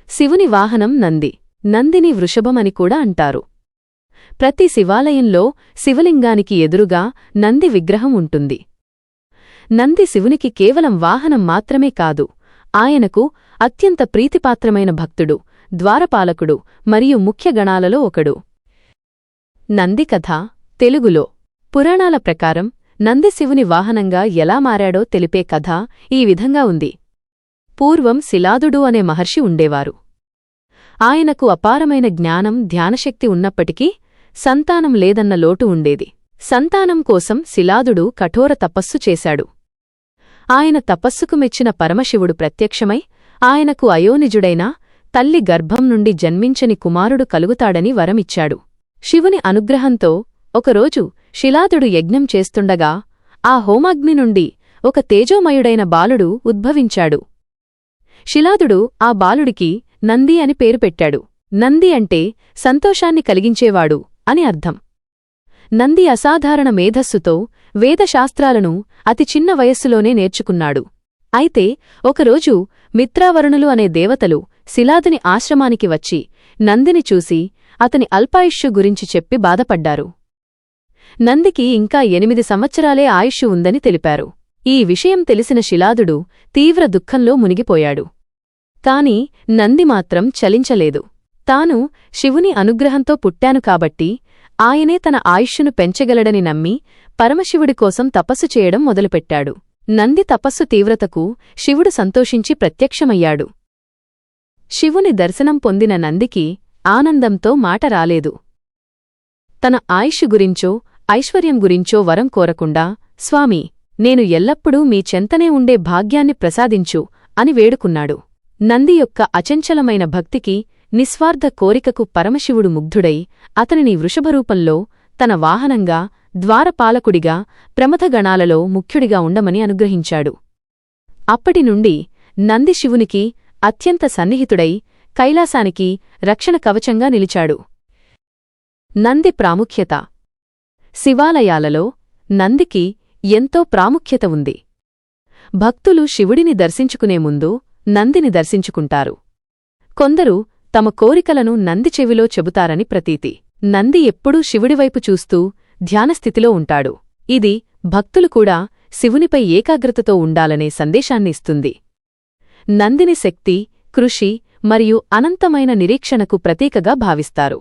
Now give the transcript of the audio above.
శివుని వాహనం నంది. నందిని వృషభమని కూడా అంటారు. ప్రతి శివాలయంలో శివలింగానికి ఎదురుగా నంది విగ్రహం ఉంటుంది. నంది శివునికి కేవలం వాహనం మాత్రమే కాదు, ఆయనకు అత్యంత ప్రీతిపాత్రమైన భక్తుడు, ద్వారపాలకుడు మరియు ముఖ్య గణాలలో ఒకడు. నంది కథ తెలుగులో. పురాణాల ప్రకారం నంది శివుని వాహనంగా ఎలా మారాడో తెలిపే కథ ఈ విధంగా ఉంది. పూర్వం శిలాదుడు అనే మహర్షి ఉండేవారు. ఆయనకు అపారమైన జ్ఞానం, ధ్యానశక్తి ఉన్నప్పటికీ సంతానం లేదన్న లోటు ఉండేది. సంతానం కోసం శిలాదుడు కఠోర తపస్సు చేశాడు. ఆయన తపస్సుకు మెచ్చిన పరమశివుడు ప్రత్యక్షమై ఆయనకు అయోనిజుడైన తల్లి గర్భం నుండి జన్మించని కుమారుడు కలుగుతాడని వరమిచ్చాడు. శివుని అనుగ్రహంతో ఒకరోజు శిలాదుడు యజ్ఞం చేస్తుండగా ఆ హోమాగ్ని నుండి ఒక తేజోమయుడైన బాలుడు ఉద్భవించాడు. శిలాదుడు ఆ బాలుడికి నంది అని పేరు పెట్టాడు. నంది అంటే సంతోషాన్ని కలిగించేవాడు అని అర్థం. నంది అసాధారణ మేధస్సుతో వేదశాస్త్రాలను అతి చిన్న వయస్సులోనే నేర్చుకున్నాడు. అయితే ఒకరోజు మిత్రావరుణులు అనే దేవతలు శిలాదుని ఆశ్రమానికి వచ్చి నందిని చూసి అతని అల్పాయుష్షు గురించి చెప్పి బాధపడ్డారు. నందికి ఇంకా 8 సంవత్సరాలే ఆయుష్షు ఉందని తెలిపారు. ఈ విషయం తెలిసిన శిలాదుడు తీవ్ర దుఃఖంలో మునిగిపోయాడు. కాని నంది మాత్రం చలించలేదు. తాను శివుని అనుగ్రహంతో పుట్టాను కాబట్టి ఆయనే తన ఆయుష్షును పెంచగలడని నమ్మి పరమశివుడి కోసం తపస్సు చేయడం మొదలుపెట్టాడు. నంది తపస్సు తీవ్రతకు శివుడు సంతోషించి ప్రత్యక్షమయ్యాడు. శివుని దర్శనం పొందిన నందికి ఆనందంతో మాట రాలేదు. తన ఆయుష్షు గురించో ఐశ్వర్యం గురించో వరం కోరకుండా, స్వామీ, నేను ఎల్లప్పుడూ మీ చెంతనే ఉండే భాగ్యాన్ని ప్రసాదించు అని వేడుకున్నాడు. నంది యొక్క అచంచలమైన భక్తికి, నిస్వార్థ కోరికకు పరమశివుడు ముగ్ధుడై అతనిని వృషభరూపంలో తన వాహనంగా, ద్వారపాలకుడిగా, ప్రమథగణాలలో ముఖ్యుడిగా ఉండమని అనుగ్రహించాడు. అప్పటినుండి నంది శివునికి అత్యంత సన్నిహితుడై కైలాసానికి రక్షణ కవచంగా నిలిచాడు. నంది ప్రాముఖ్యత. శివాలయాలలో నందికి ఎంతో ప్రాముఖ్యత ఉంది. భక్తులు శివుడిని దర్శించుకునే ముందు నందిని దర్శించుకుంటారు. కొందరు తమ కోరికలను నంది చెవిలో చెబుతారని ప్రతీతి. నంది ఎప్పుడూ శివుడివైపు చూస్తూ ధ్యానస్థితిలో ఉంటాడు. ఇది భక్తులు కూడా శివునిపై ఏకాగ్రతతో ఉండాలనే సందేశాన్ని ఇస్తుంది. నందిని శక్తి, కృషి మరియు అనంతమైన నిరీక్షణకు ప్రతీకగా భావిస్తారు.